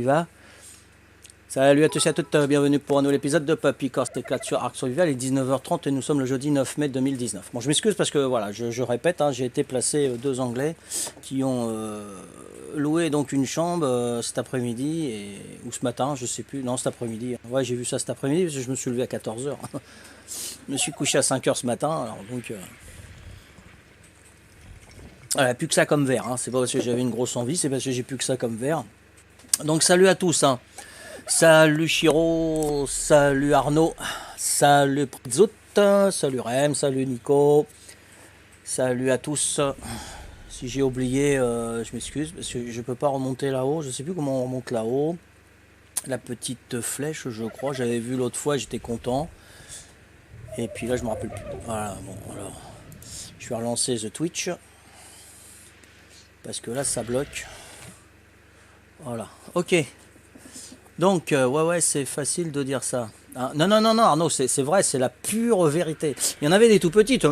y va. Salut à tous et à toutes, bienvenue pour un nouvel épisode de Papy Cast éclate sur Arc Survival. Il est 19h30 et nous sommes le jeudi 9 mai 2019. Bon, je m'excuse parce que voilà, je répète, hein, j'ai été placé deux Anglais qui ont loué donc une chambre cet après-midi ou ce matin, je sais plus, non cet après-midi. Ouais, j'ai vu ça cet après-midi parce que je me suis levé à 14h. Je me suis couché à 5h ce matin, alors donc voilà, plus que ça comme verre, hein. C'est pas parce que j'avais une grosse envie, c'est parce que j'ai plus que ça comme verre. Donc salut à tous, hein. Salut Chiro, salut Arnaud, salut Pritzout, salut Rem, salut Nico, salut à tous. Si j'ai oublié, je m'excuse parce que je peux pas remonter là-haut, je sais plus comment on remonte là-haut. La petite flèche, je crois, j'avais vu l'autre fois, j'étais content. Et puis là, je me rappelle plus. Voilà, bon, alors, je vais relancer The Twitch parce que là, ça bloque. Voilà, ok. Donc, ouais, c'est facile de dire ça. Ah, non, Arnaud, c'est vrai, c'est la pure vérité. Il y en avait des tout petits, tu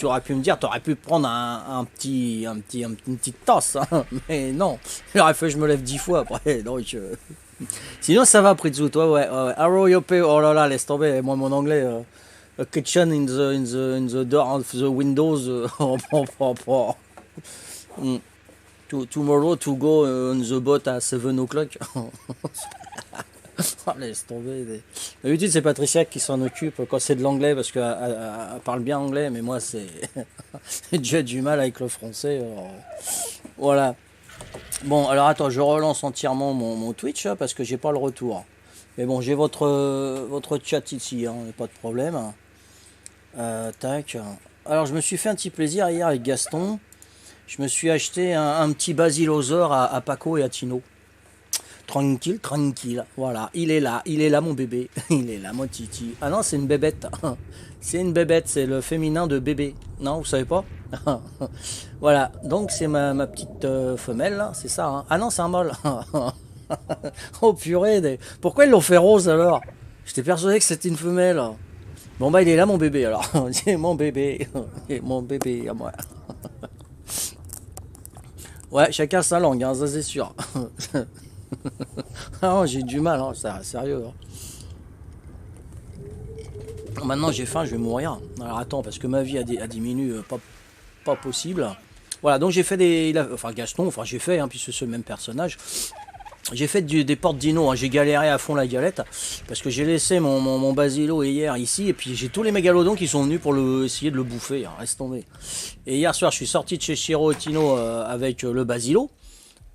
aurais pu me dire, tu aurais pu prendre une petite tasse, hein. Mais non, il aurait fait que je me lève 10 fois après, donc... Sinon, ça va, Pritzu, toi, ouais. Arrow Yope, oh là là, laisse tomber, moi, mon anglais... a kitchen in the door of the windows. Mm. Tomorrow to go on the boat à 7 o'clock. Oh, laisse tomber. D'habitude, c'est Patricia qui s'en occupe quand c'est de l'anglais parce qu'elle parle bien anglais, mais moi, c'est j'ai déjà du mal avec le français. Alors, voilà. Bon, alors attends, je relance entièrement mon Twitch hein, parce que j'ai pas le retour. Mais bon, j'ai votre chat ici, hein, pas de problème. Tac. Alors, je me suis fait un petit plaisir hier avec Gaston. Je me suis acheté un petit basilosaure à Paco et à Tino. Tranquille, tranquille. Voilà, il est là mon bébé. Il est là mon titi. Ah non, c'est une bébête. C'est une bébête, c'est le féminin de bébé. Non, vous savez pas? Voilà, donc c'est ma petite femelle, c'est ça. Hein. Ah non, c'est un mâle. Oh purée, pourquoi ils l'ont fait rose alors? J'étais persuadé que c'était une femelle. Bon bah il est là mon bébé alors. C'est mon bébé. C'est mon bébé à moi. Ouais, chacun sa langue, hein, ça c'est sûr. Ah, j'ai du mal, hein, ça, sérieux. Hein. Maintenant j'ai faim, je vais mourir. Alors attends, parce que ma vie a diminué, pas possible. Voilà, donc j'ai fait enfin Gaston, enfin j'ai fait, hein, puisque c'est le même personnage. J'ai fait des portes dino, hein. J'ai galéré à fond la galette parce que j'ai laissé mon basilo hier ici et puis j'ai tous les mégalodons qui sont venus pour essayer de le bouffer, hein. Reste tombé. Et hier soir je suis sorti de chez Chiro et Tino avec le basilo.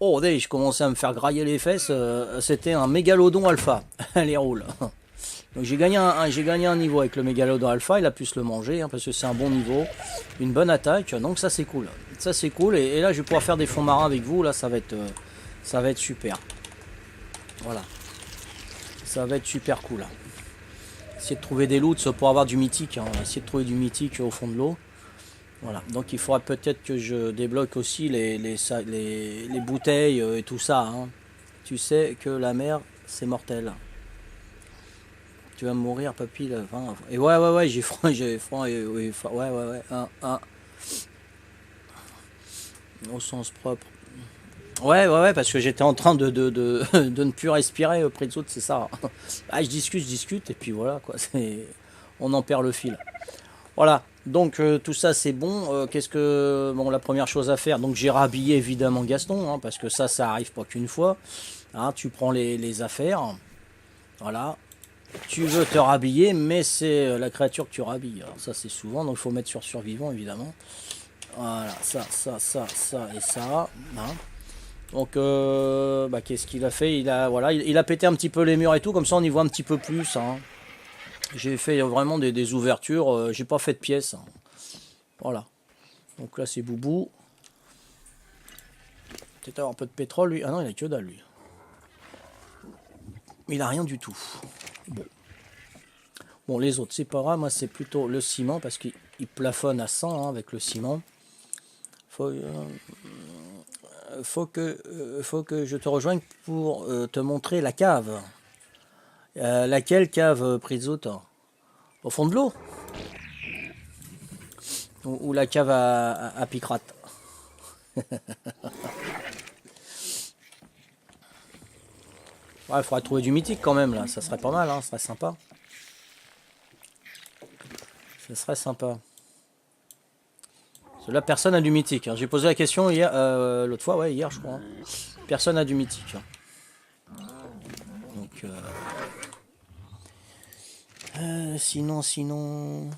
Oh dès je commençais à me faire grailler les fesses, c'était un mégalodon alpha. Allez roule. Donc j'ai gagné un niveau avec le mégalodon alpha, il a pu se le manger hein, parce que c'est un bon niveau, une bonne attaque, donc ça c'est cool. Ça c'est cool et là je vais pouvoir faire des fonds marins avec vous, là ça va être super. Voilà, ça va être super cool. Essayer de trouver des loots pour avoir du mythique. Hein. On va essayer de trouver du mythique au fond de l'eau. Voilà, donc il faudra peut-être que je débloque aussi les bouteilles et tout ça. Hein. Tu sais que la mer, c'est mortel. Tu vas mourir, papy. Là. Enfin, et ouais, j'ai froid, ouais, au sens propre. Ouais, parce que j'étais en train de ne plus respirer auprès des autres, c'est ça. Ah, je discute, et puis voilà, quoi. On en perd le fil. Voilà, donc tout ça c'est bon. Bon, la première chose à faire, donc j'ai rhabillé évidemment Gaston, hein, parce que ça arrive pas qu'une fois. Hein, tu prends les affaires, voilà. Tu veux te rhabiller, mais c'est la créature que tu rhabilles. Alors ça c'est souvent, donc il faut mettre sur survivant évidemment. Voilà, ça et ça. Hein. Donc, qu'est-ce qu'il a fait? Il a pété un petit peu les murs et tout, comme ça on y voit un petit peu plus. Hein. J'ai fait vraiment des ouvertures, j'ai pas fait de pièces. Hein. Voilà. Donc là c'est Boubou. Peut-être avoir un peu de pétrole lui. Ah non, il a que dalle lui. Il a rien du tout. Bon, les autres c'est pas grave, moi c'est plutôt le ciment parce qu'il plafonne à 100 hein, avec le ciment. Faut que je te rejoigne pour te montrer la cave. Laquelle cave, Pritzout? Au fond de l'eau? Ou la cave à Picrate? Ouais, il faudrait trouver du mythique quand même, là. Ça serait pas mal, hein. Ça serait sympa. Ça serait sympa. Parce que là, personne n'a du mythique. Hein. J'ai posé la question hier, l'autre fois, ouais, hier, je crois. Hein. Personne n'a du mythique. Hein. Donc, sinon...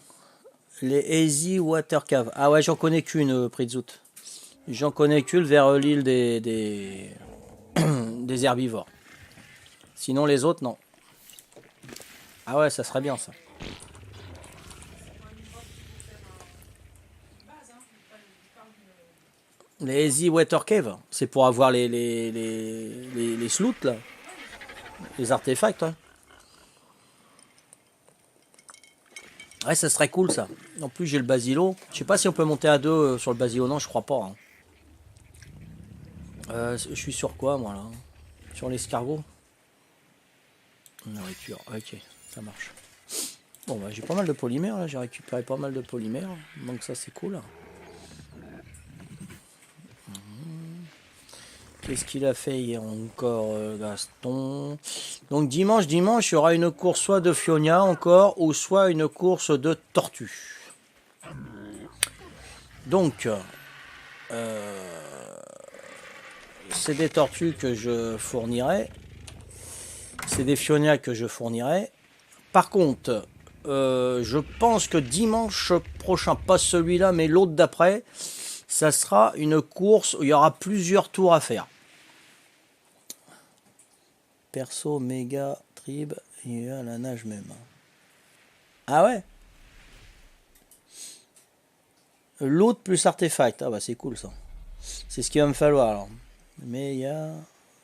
Les Easy Water Cave. Ah ouais, j'en connais qu'une, Pritzout. J'en connais qu'une vers l'île des herbivores. Sinon, les autres, non. Ah ouais, ça serait bien, ça. Les Easy Water Cave, c'est pour avoir les sloots, là. Les artefacts, hein. Ouais, ça serait cool, ça. En plus, j'ai le basilo. Je sais pas si on peut monter à deux sur le basilo. Non, je crois pas. Hein. Je suis sur quoi, moi, là? Sur l'escargot. Nourriture, ok, ça marche. Bon, bah, j'ai pas mal de polymères, là. J'ai récupéré pas mal de polymères. Donc ça, c'est cool. Qu'est-ce qu'il a fait hier encore, Gaston? Donc dimanche, il y aura une course soit de Fionia encore, ou soit une course de tortue. Donc, c'est des tortues que je fournirai. C'est des Fionia que je fournirai. Par contre, je pense que dimanche prochain, pas celui-là, mais l'autre d'après, ça sera une course où il y aura plusieurs tours à faire. Perso, méga, trib, et à la nage même. Ah ouais? L'autre plus artefact. Ah bah c'est cool ça. C'est ce qu'il va me falloir alors. Mais il y a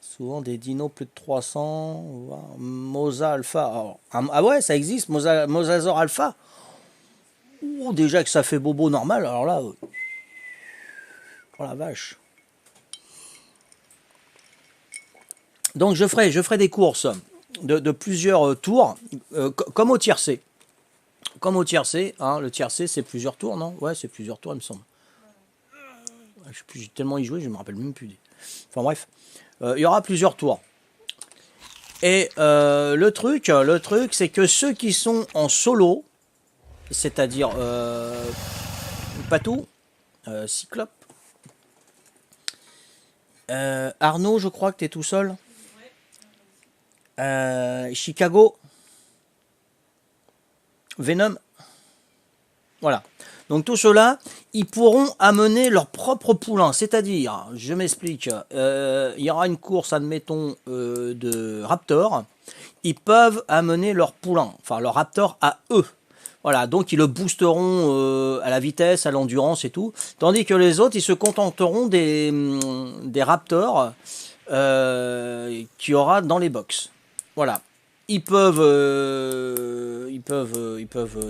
souvent des dinos plus de 300. Mosa Alpha. Alors, ah ouais, ça existe, Mosasaur Alpha. Ouh, déjà que ça fait bobo normal, alors là. Oh la vache. Donc je ferai des courses de plusieurs tours, comme au tiercé. Comme au tiercé, hein, le tiercé c'est plusieurs tours, non? Ouais, c'est plusieurs tours, il me semble. Je sais plus, j'ai tellement y joué, je me rappelle même plus. Enfin bref, il y aura plusieurs tours. Et le truc, c'est que ceux qui sont en solo, c'est-à-dire Patou, Cyclope, Arnaud, je crois que tu es tout seul. Chicago, Venom, voilà. Donc tout cela, ils pourront amener leur propre poulain. C'est-à-dire, je m'explique, il y aura une course, admettons, de Raptor. Ils peuvent amener leur poulain, enfin leur Raptor à eux. Voilà, donc ils le boosteront à la vitesse, à l'endurance et tout. Tandis que les autres, ils se contenteront des Raptors qu'il y aura dans les box. Voilà. Ils peuvent,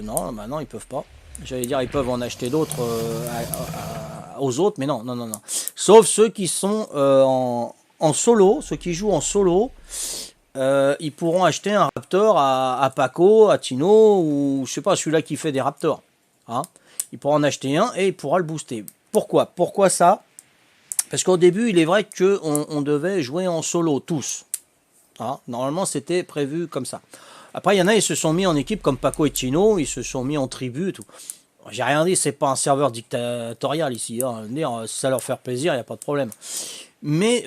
non, maintenant ils peuvent pas. J'allais dire, ils peuvent en acheter d'autres aux autres, mais non. Sauf ceux qui sont en solo, ceux qui jouent en solo, ils pourront acheter un Raptor à Paco, à Tino, ou je sais pas, celui-là qui fait des Raptors. Hein, il pourra en acheter un et il pourra le booster. Pourquoi ça? Parce qu'au début, il est vrai qu'on devait jouer en solo, tous. Hein, normalement, c'était prévu comme ça. Après, il y en a, ils se sont mis en équipe comme Paco et Tino, ils se sont mis en tribu et tout. J'ai rien dit, c'est pas un serveur dictatorial ici. Hein. Dire, si ça leur fait plaisir, il n'y a pas de problème. Mais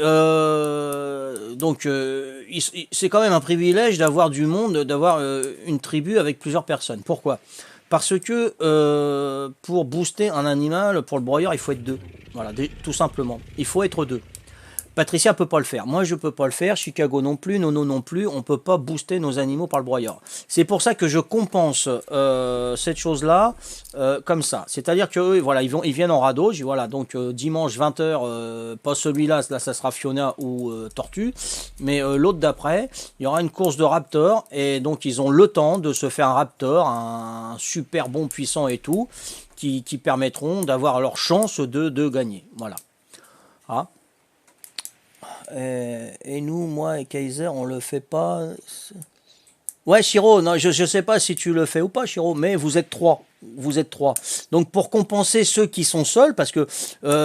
donc, c'est quand même un privilège d'avoir du monde, d'avoir une tribu avec plusieurs personnes. Pourquoi? Parce que pour booster un animal, pour le broyeur, il faut être deux. Voilà, tout simplement. Il faut être deux. Patricia peut pas le faire. Moi, je peux pas le faire. Chicago non plus. Nono non plus. On peut pas booster nos animaux par le broyeur. C'est pour ça que je compense cette chose-là comme ça. C'est-à-dire que eux, voilà, ils viennent en radeau. Voilà, donc dimanche 20h, pas celui-là, là, ça sera Fiona ou Tortue, mais l'autre d'après, il y aura une course de Raptor et donc ils ont le temps de se faire un Raptor, un super bon puissant et tout, qui permettront d'avoir leur chance de gagner. Voilà. Ah. Et nous, moi et Kaiser, on le fait pas. Ouais, Chiro, non, je sais pas si tu le fais ou pas, Chiro, mais vous êtes trois. Vous êtes trois. Donc pour compenser ceux qui sont seuls, parce que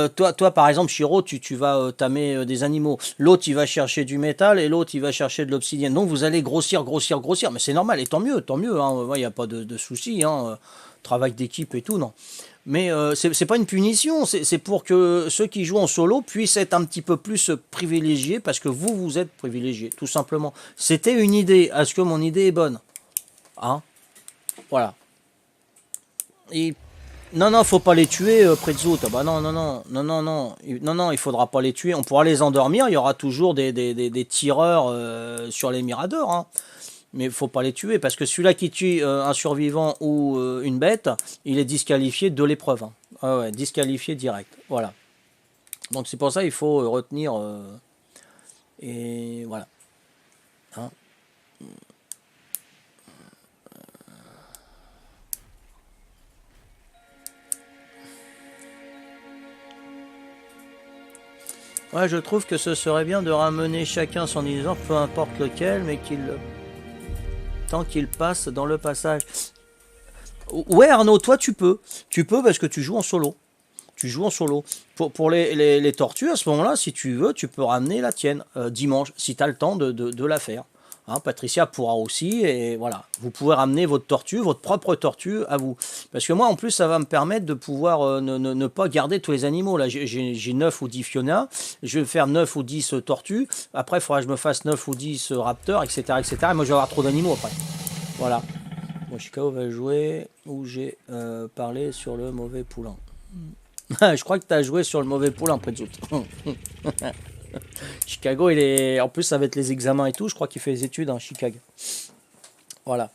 toi par exemple, Chiro, tu vas tamer des animaux. L'autre, il va chercher du métal et l'autre, il va chercher de l'obsidienne. Donc vous allez grossir, grossir, grossir. Mais c'est normal, et tant mieux. Hein. Il n'y a pas de souci. Hein. Travail d'équipe et tout, non. Mais c'est pas une punition, c'est pour que ceux qui jouent en solo puissent être un petit peu plus privilégiés parce que vous êtes privilégiés, tout simplement. C'était une idée. Est-ce que mon idée est bonne? Hein? Voilà. Et non, non, faut pas les tuer, Pretzout. Ah bah non, non, non, non, non, non, non, non, il faudra pas les tuer. On pourra les endormir. Il y aura toujours des tireurs sur les miradors. Hein. Mais il faut pas les tuer parce que celui-là qui tue un survivant ou une bête, il est disqualifié de l'épreuve. Hein. Ah ouais, disqualifié direct. Voilà. Donc c'est pour ça il faut retenir et voilà. Hein. Ouais, je trouve que ce serait bien de ramener chacun son dinosaure, peu importe lequel, mais qu'il tant qu'il passe dans le passage. Ouais Arnaud, toi tu peux. Tu peux parce que tu joues en solo. Tu joues en solo. Pour les tortues, à ce moment-là, si tu veux, tu peux ramener la tienne dimanche, si tu as le temps de la faire. Hein, Patricia pourra aussi, et voilà. Vous pouvez ramener votre tortue, votre propre tortue à vous. Parce que moi, en plus, ça va me permettre de pouvoir ne pas garder tous les animaux. Là, j'ai 9 ou 10 Fiona, je vais faire 9 ou 10 tortues. Après, il faudra que je me fasse 9 ou 10 raptors, etc., etc. Et moi, je vais avoir trop d'animaux après. Voilà. Bon, Chicago va jouer où j'ai parlé sur le mauvais poulain. Je crois que tu as joué sur le mauvais poulain, après de Chicago, il est. En plus, ça va être les examens et tout. Je crois qu'il fait les études à Chicago. Voilà.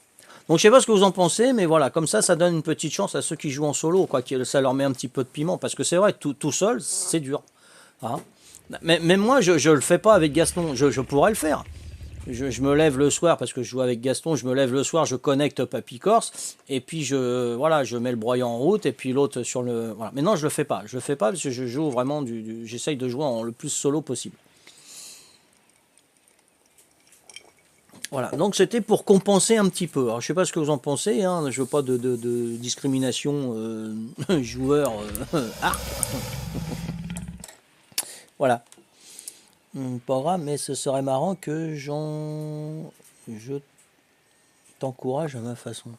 Donc, je sais pas ce que vous en pensez, mais voilà, comme ça donne une petite chance à ceux qui jouent en solo, quoi. Ça leur met un petit peu de piment. Parce que c'est vrai, tout seul, c'est dur. Hein. Mais même moi, je le fais pas avec Gaston. Je pourrais le faire. Je me lève le soir parce que je joue avec Gaston, je me lève le soir, je connecte Papy Corse et puis voilà, je mets le broyant en route et puis l'autre sur le voilà. Mais non, je le fais pas. Je le fais pas parce que je joue vraiment j'essaye de jouer en le plus solo possible. Voilà, donc c'était pour compenser un petit peu. Alors je sais pas ce que vous en pensez, hein. Je veux pas de discrimination joueur. Ah voilà. Pas grave, mais ce serait marrant que je t'encourage à ma façon.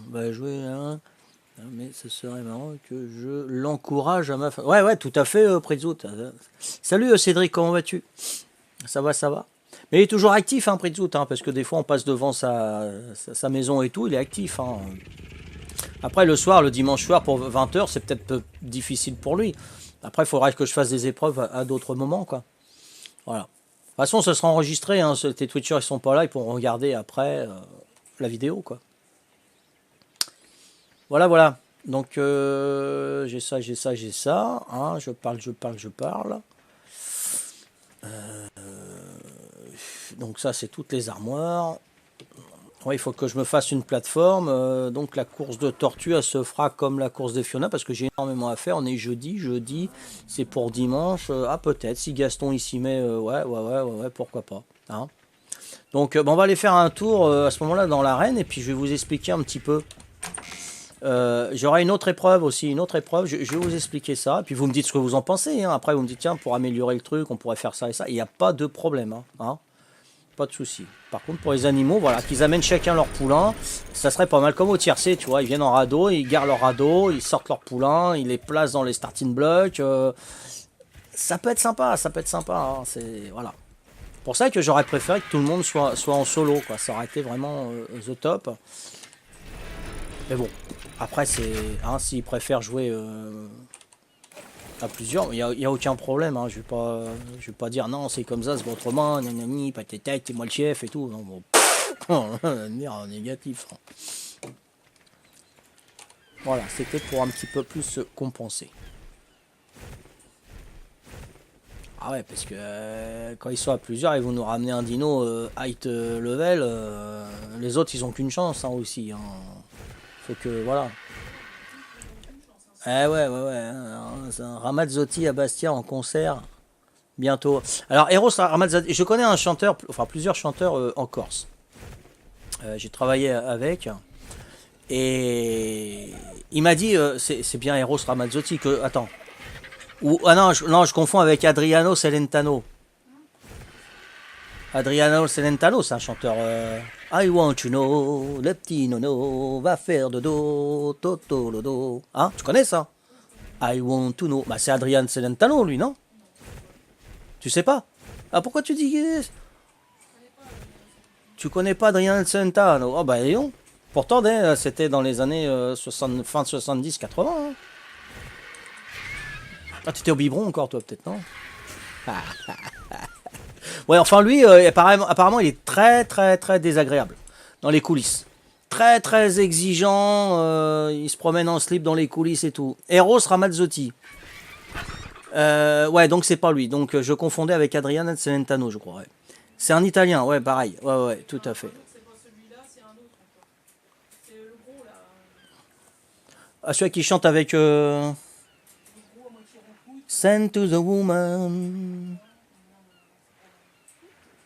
Bah jouer, hein. Mais ce serait marrant que je l'encourage à ma façon. Ouais, ouais, tout à fait, Prezzo. Salut Cédric, comment vas-tu? Ça va, ça va. Mais il est toujours actif, hein, Prezzo, hein, parce que des fois on passe devant sa maison et tout, il est actif. Hein. Après, le soir, le dimanche soir, pour 20h, c'est peut-être difficile pour lui. Après, il faudra que je fasse des épreuves à d'autres moments, quoi. Voilà. De toute façon, ça sera enregistré. Hein. Tes Twitchers, ils sont pas là, ils pourront regarder après la vidéo, quoi. Voilà, voilà. Donc, j'ai ça, j'ai ça, j'ai ça. Hein. Je parle, je parle, je parle. Donc, ça, c'est toutes les armoires. Ouais, il faut que je me fasse une plateforme. Donc la course de tortue, elle se fera comme la course des Fiona parce que j'ai énormément à faire. On est jeudi, c'est pour dimanche. Ah peut-être, si Gaston il s'y met, ouais, pourquoi pas. Hein. Donc bon, on va aller faire un tour à ce moment-là dans l'arène et puis je vais vous expliquer un petit peu. J'aurai une autre épreuve aussi, une autre épreuve. Je vais vous expliquer ça. Et puis vous me dites ce que vous en pensez. Hein. Après vous me dites tiens, pour améliorer le truc, on pourrait faire ça et ça. Il n'y a pas de problème. Hein. Pas de souci. Par contre, pour les animaux, voilà, qu'ils amènent chacun leur poulain, ça serait pas mal comme au tiercé, tu vois. Ils viennent en radeau, ils garent leur radeau, ils sortent leur poulain, ils les placent dans les starting blocks. Ça peut être sympa, ça peut être sympa. Hein, c'est voilà. Pour ça que j'aurais préféré que tout le monde soit en solo, quoi. Ça aurait été vraiment the top. Mais bon, après c'est, hein, s'ils préfèrent jouer à plusieurs, il y a aucun problème. Hein. Je vais pas dire non, c'est comme ça, c'est autrement, nanani, pas tes têtes, t'es moi le chef et tout. Non, bon, merde, négatif. Hein. Voilà, c'était pour un petit peu plus compenser. Ah ouais, parce que quand ils sont à plusieurs, ils vont nous ramener un dino height level. Les autres, ils ont qu'une chance hein, aussi. Hein. Faut que, voilà. Eh ouais. C'est un Ramazzotti à Bastia en concert bientôt. Alors, Eros Ramazzotti, je connais un chanteur, enfin plusieurs chanteurs en Corse. J'ai travaillé avec. Et il m'a dit, c'est bien Eros Ramazzotti que... Attends. Ah non, non, je confonds avec Adriano Celentano. Adriano Celentano, c'est un chanteur. I want to know, le petit nono va faire dodo, toto dodo. Hein, tu connais ça? I want to know. Bah, c'est Adriano Celentano, lui, non? Tu sais pas? Ah, pourquoi tu dis que... Tu connais pas Adriano Celentano? Oh, bah, non. Pourtant, c'était dans les années 60, fin de 70-80. Hein. Ah, t'étais au biberon encore, toi, peut-être, non? Ouais, enfin, lui, apparemment, il est très, très, très désagréable dans les coulisses. Très, très exigeant. Il se promène en slip dans les coulisses et tout. Eros Ramazzotti. Ouais, donc c'est pas lui. Donc je confondais avec Adriano Celentano, je crois. Ouais. C'est un Italien, ouais, pareil. Ouais, ouais, tout à fait. Ah, celui qui chante avec Send to the Woman.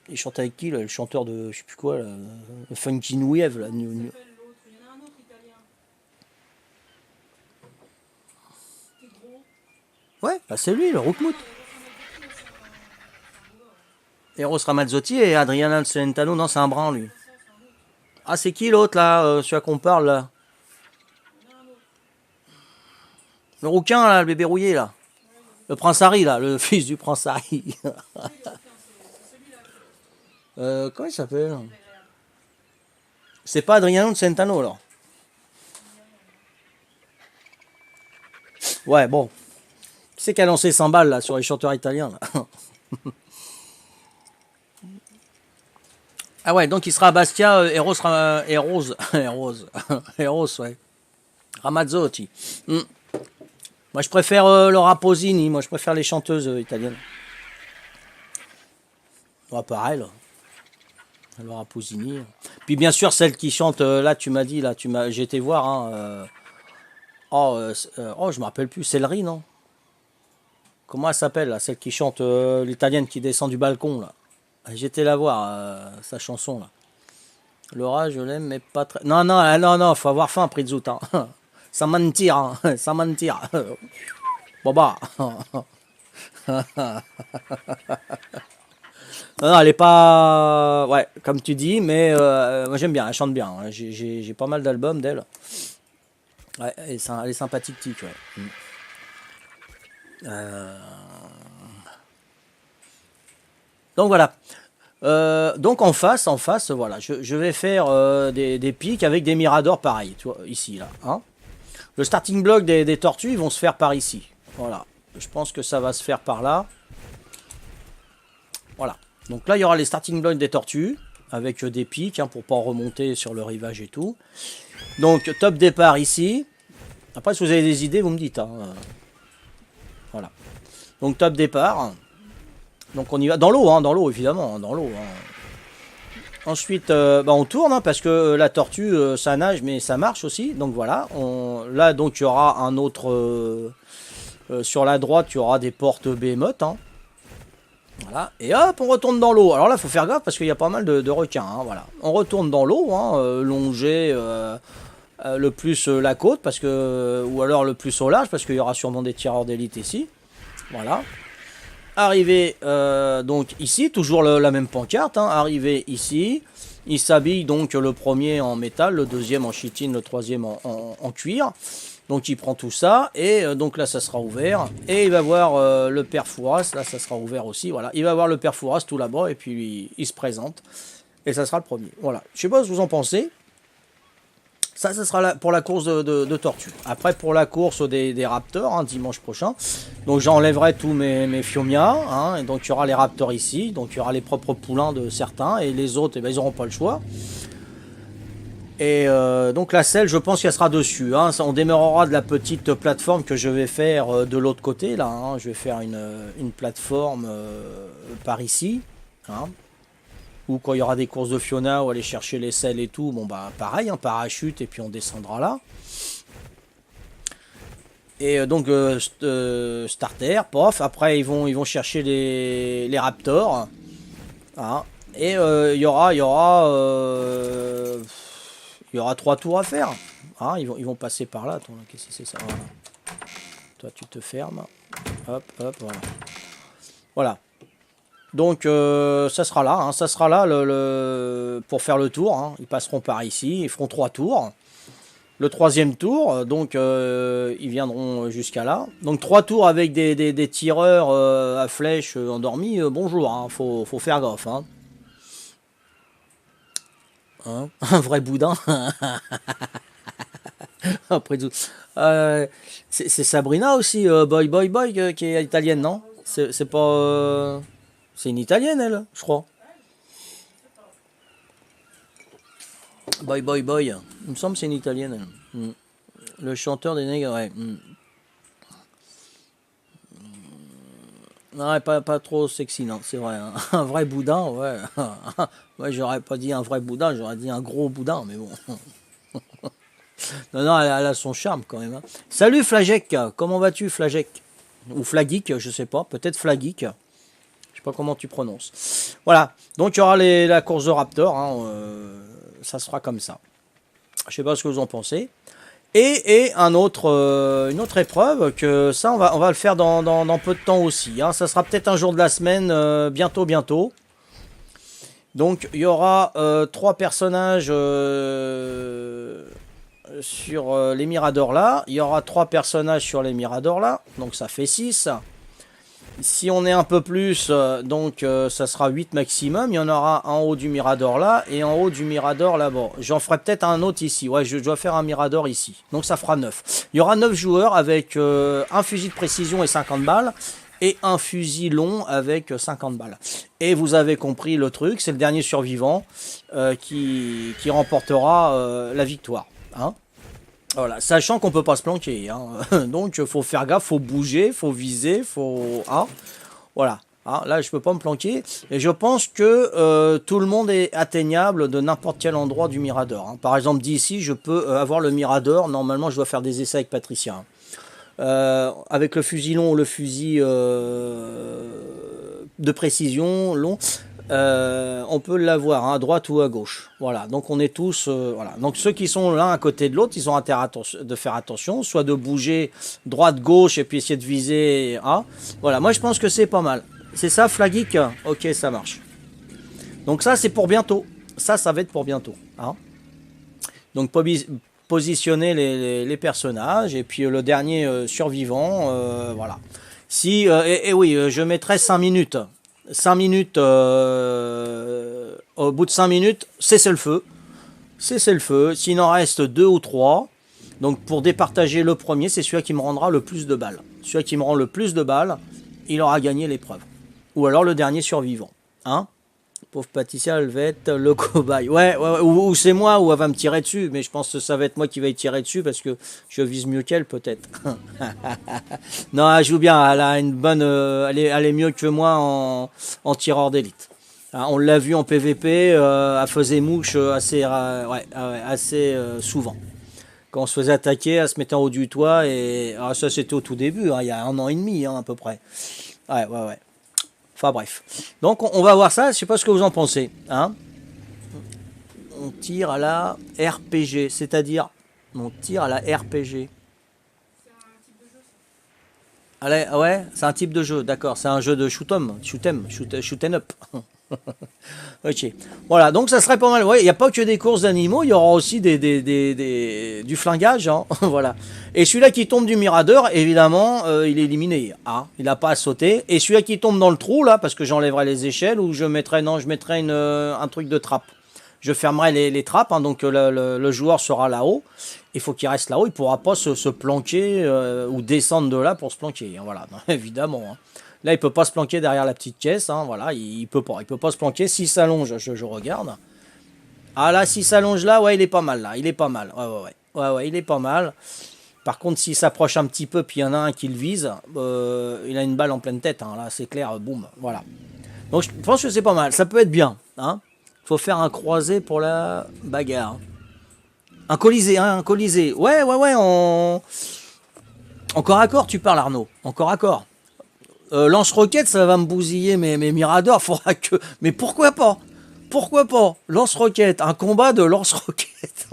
Il chante avec qui, là, le chanteur de je sais plus quoi, là, Funky New Wave, là. Ouais, bah c'est lui, le Roukmout. Eros Ramazzotti et Adriano Celentano, non, c'est un brun, lui. Ah, c'est qui l'autre, là, celui qu'on parle, là? Le rouquin, là, le bébé rouillé, là. Le prince Harry, là, le fils du prince Harry. Comment il s'appelle? C'est pas Adriano Celentano, alors. Ouais, bon. Qui c'est qui a lancé 100 balles, là, sur les chanteurs italiens, là? Ah ouais, donc il sera à Bastia, Eros, Eros, ouais. Ramazzotti. Moi, je préfère Laura Pausini. Moi, je préfère les chanteuses italiennes. Ouais, pareil, là. Laura Pausini. Puis, bien sûr, celle qui chante, là, tu m'as dit, là, j'ai été voir, hein, oh, je me rappelle plus, Céleri, non? Comment elle s'appelle, là, celle qui chante, l'italienne qui descend du balcon, là. J'étais la voir, sa chanson, là. Laura, je l'aime, mais pas très... Non, non, non, non, faut avoir faim, Prizzout, hein. Ça mentir, hein. Ça mentir. Bon bah. Non, non, elle est pas... Ouais, comme tu dis, mais moi j'aime bien, elle chante bien. Hein. J'ai pas mal d'albums d'elle. Ouais, elle est sympathique, ouais. Donc voilà. Donc en face, voilà, je vais faire des pics avec des miradors pareils, tu vois, ici, là. Hein. Le starting block des tortues, ils vont se faire par ici. Voilà. Je pense que ça va se faire par là. Voilà. Donc là, il y aura les starting blocks des tortues, avec des pics, hein, pour pas remonter sur le rivage et tout. Donc, top départ ici. Après, si vous avez des idées, vous me dites. Hein. Voilà. Donc, top départ. Donc, on y va. Dans l'eau, évidemment. Dans l'eau. Hein. Ensuite, on tourne, hein, parce que la tortue, ça nage, mais ça marche aussi. Donc, voilà. Là, donc, il y aura un autre... sur la droite, il y aura des portes Behemoth. Hein. Voilà. Et hop, on retourne dans l'eau. Alors là, il faut faire gaffe parce qu'il y a pas mal de requins. Hein, voilà. On retourne dans l'eau, hein, longer le plus la côte, parce que, ou alors le plus au large, parce qu'il y aura sûrement des tireurs d'élite ici. Voilà. Arrivé donc ici, toujours la même pancarte. Hein, arrivé ici. Il s'habille donc le premier en métal, le deuxième en chitine, le troisième en cuir. Donc il prend tout ça et donc là ça sera ouvert et il va voir le père Fouras, là ça sera ouvert aussi, voilà. Il va voir le père Fouras tout là-bas et puis il se présente et ça sera le premier. Voilà, je sais pas ce que vous en pensez. Ça sera là pour la course de tortues. Après pour la course des raptors, hein, dimanche prochain. Donc j'enlèverai tous mes Fiomia, hein, et donc il y aura les raptors ici, donc il y aura les propres poulains de certains et les autres, eh ben, ils n'auront pas le choix. Et donc la selle, je pense qu'elle sera dessus. Hein. On démarrera de la petite plateforme que je vais faire de l'autre côté. Là, hein. Je vais faire une plateforme par ici. Hein. Ou quand il y aura des courses de Fiona, ou aller chercher les selles et tout. Bon bah pareil, hein, parachute et puis on descendra là. Et donc starter, pof. Après ils vont chercher les raptors. Hein. Et il y aura 3 tours à faire. Ah, ils vont passer par là. Attends, qu'est-ce que c'est ça? Voilà. Toi, tu te fermes. Hop, hop, voilà. Voilà. Donc, ça sera là. Hein, ça sera là pour faire le tour. Hein. Ils passeront par ici. Ils feront 3 tours. Le 3e tour, donc, ils viendront jusqu'à là. Donc, 3 tours avec des tireurs à flèches endormis. Bonjour, hein, faut faire gaffe. Hein. Hein, un vrai boudin. Après tout. C'est Sabrina aussi, Boy Boy Boy, qui est italienne, non? C'est pas. C'est une italienne, elle, je crois. Boy Boy Boy. Il me semble que c'est une italienne, elle. Le chanteur des nègres, ouais. Non, pas trop sexy, non, c'est vrai. Hein. Un vrai boudin, ouais. Ouais, j'aurais pas dit un vrai boudin, j'aurais dit un gros boudin, mais bon. Non, elle a son charme quand même. Hein. Salut Flagek, comment vas-tu Flagek? Ou Flagik, je sais pas, peut-être Flagik. Je sais pas comment tu prononces. Voilà, donc il y aura la course de Raptor, hein, ça sera comme ça. Je sais pas ce que vous en pensez. Et une autre épreuve, que ça on va le faire dans peu de temps aussi. Hein. Ça sera peut-être un jour de la semaine, bientôt. Donc il y aura 3 personnages sur les miradors là. Il y aura 3 personnages sur les miradors là. Donc ça fait 6. Si on est un peu plus, donc ça sera 8 maximum. Il y en aura en haut du mirador là et en haut du mirador là-bas. J'en ferai peut-être un autre ici. Ouais, je dois faire un mirador ici. Donc ça fera 9. Il y aura 9 joueurs avec un fusil de précision et 50 balles. Et un fusil long avec 50 balles. Et vous avez compris le truc, c'est le dernier survivant qui remportera la victoire. Hein, voilà, sachant qu'on peut pas se planquer. Hein. Donc il faut faire gaffe, faut bouger, faut viser, faut... Hein, voilà. Hein, là, je peux pas me planquer. Et je pense que tout le monde est atteignable de n'importe quel endroit du Mirador. Hein. Par exemple, d'ici, je peux avoir le Mirador. Normalement, je dois faire des essais avec Patricia. Avec le fusil long ou le fusil de précision long, on peut l'avoir hein, à droite ou à gauche. Voilà, donc on est tous... voilà. Donc ceux qui sont l'un à côté de l'autre, ils ont intérêt de faire attention, soit de bouger droite-gauche et puis essayer de viser... Hein. Voilà, moi je pense que c'est pas mal. C'est ça, Flagik? Ok, ça marche. Donc ça, c'est pour bientôt. Ça va être pour bientôt. Hein. Donc positionner les personnages et puis le dernier survivant, voilà. Si, et oui, je mettrai 5 minutes. 5 minutes, au bout de 5 minutes, cessez le feu. Cessez le feu. S'il en reste 2 ou 3, donc pour départager le premier, c'est celui qui me rendra le plus de balles. Celui qui me rend le plus de balles, il aura gagné l'épreuve. Ou alors le dernier survivant. Hein? Pauvre Patricia, elle va être le cobaye. Ouais, ou c'est moi, ou elle va me tirer dessus. Mais je pense que ça va être moi qui va y tirer dessus parce que je vise mieux qu'elle, peut-être. Non, elle joue bien. Elle a une bonne. Elle est mieux que moi en tireur d'élite. Hein, on l'a vu en PVP. Elle faisait mouche assez souvent. Quand on se faisait attaquer, elle se mettait en haut du toit. Et alors ça, c'était au tout début. Hein, il y a 1 an et demi, hein, à peu près. Ouais. Enfin bref. Donc on va voir ça, je sais pas ce que vous en pensez. Hein, on tire à la RPG, c'est-à-dire on tire à la RPG. Allez, ouais, c'est un type de jeu, d'accord. C'est un jeu de shoot 'em up. Ok. Voilà, donc ça serait pas mal. Ouais, il n'y a pas que des courses d'animaux, il y aura aussi du flingage. Hein. Voilà. Et celui-là qui tombe du mirador, évidemment, il est éliminé. Ah, il n'a pas à sauter. Et celui-là qui tombe dans le trou, là, parce que j'enlèverai les échelles, ou je mettrai un truc de trappe. Je fermerai les trappes, hein, donc le joueur sera là-haut. Il faut qu'il reste là-haut, il ne pourra pas se planquer ou descendre de là pour se planquer. Hein, voilà, évidemment. Hein. Là, il peut pas se planquer derrière la petite caisse. Hein, voilà, il peut pas se planquer. S'il s'allonge, je regarde. Ah là, s'il s'allonge là, ouais, il est pas mal. Là, il est pas mal. Ouais, il est pas mal. Par contre, s'il s'approche un petit peu, puis il y en a un qui le vise, il a une balle en pleine tête. Hein, là, c'est clair. Boum. Voilà. Donc, je pense que c'est pas mal. Ça peut être bien. Hein. Faut faire un croisé pour la bagarre. Un colisée, hein, un colisée. Ouais. Encore à corps, tu parles, Arnaud. Encore à corps. Lance-roquette, ça va me bousiller mes miradors. Faudra que. Mais pourquoi pas? pourquoi pas? Lance-roquette, un combat de lance-roquette.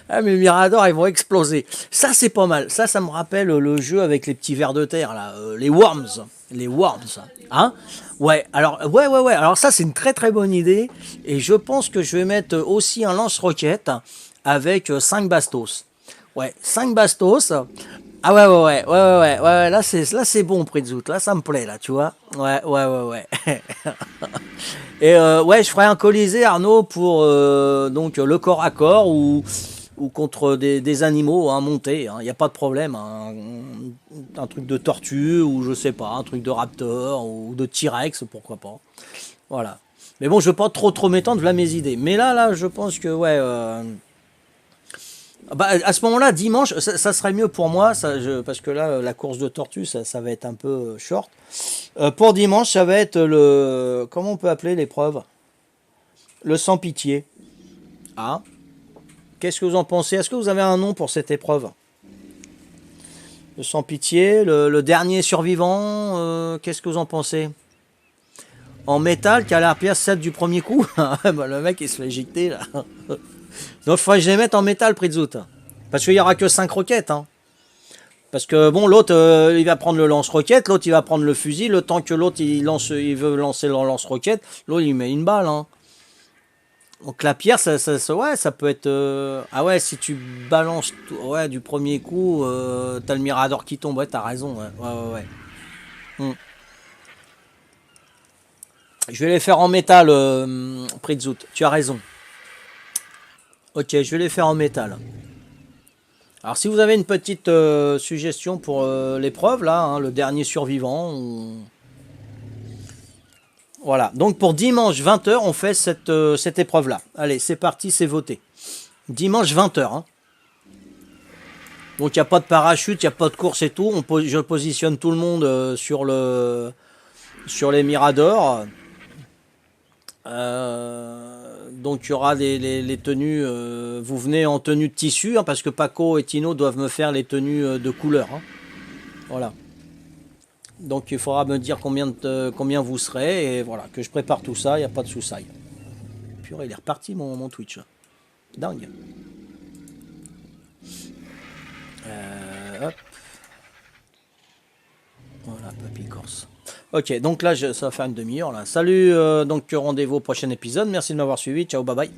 Ah, mes Miradors, ils vont exploser. Ça, c'est pas mal. Ça me rappelle le jeu avec les petits vers de terre, là, les Worms. Les Worms, hein? Ouais, alors, ouais. Alors, ça, c'est une très très bonne idée. Et je pense que je vais mettre aussi un lance-roquette avec 5 bastos. Ouais, 5 bastos. Ah ouais. Là, c'est bon, Pritzout. Là, ça me plaît, là, tu vois. Ouais. Et ouais, je ferai un colisée, Arnaud, pour donc le corps à corps ou contre des animaux hein, montés. Il n'y a pas de problème. Hein. Un truc de tortue ou je sais pas, un truc de raptor ou de T-Rex, pourquoi pas. Voilà. Mais bon, je veux pas trop m'étendre, voilà mes idées. Mais là, je pense que ouais. Bah, à ce moment-là, dimanche, ça serait mieux pour moi, parce que là, la course de tortue, ça va être un peu short. Pour dimanche, ça va être le... Comment on peut appeler l'épreuve? Le sans pitié. Ah. Qu'est-ce que vous en pensez? Est-ce que vous avez un nom pour cette épreuve? Le sans pitié, le dernier survivant, qu'est-ce que vous en pensez? En métal, qui a l'air pièce 7 du premier coup? Bah, le mec, il se fait éjecter, là. Donc, il faudrait que je les mette en métal, Pritzout. Parce qu'il n'y aura que 5 roquettes, hein. Parce que bon, l'autre, il va prendre le lance-roquette, l'autre, il va prendre le fusil. Le temps que l'autre, il veut lancer le lance-roquette, l'autre, il met une balle. Hein. Donc la pierre, ouais, ça peut être... Ah ouais, si tu balances ouais, du premier coup, t'as le mirador qui tombe. Ouais, t'as raison. Ouais. Je vais les faire en métal, Pritzout. Tu as raison. Ok, je vais les faire en métal. Alors si vous avez une petite suggestion pour l'épreuve, là, hein, le dernier survivant, voilà. Donc pour dimanche 20h, on fait cette épreuve-là. Allez, c'est parti, c'est voté. Dimanche 20h. Hein. Donc il n'y a pas de parachute, il n'y a pas de course et tout. Je positionne tout le monde sur les miradors. Donc il y aura les tenues, vous venez en tenue de tissu, hein, parce que Paco et Tino doivent me faire les tenues de couleur. Hein. Voilà. Donc il faudra me dire combien vous serez, et voilà, que je prépare tout ça, il n'y a pas de soucis. Purée, il est reparti mon Twitch. Dingue. Hop. Voilà, Papy Corse. Ok, donc là, ça va faire une demi-heure. Là. Salut, donc rendez-vous au prochain épisode. Merci de m'avoir suivi. Ciao, bye bye.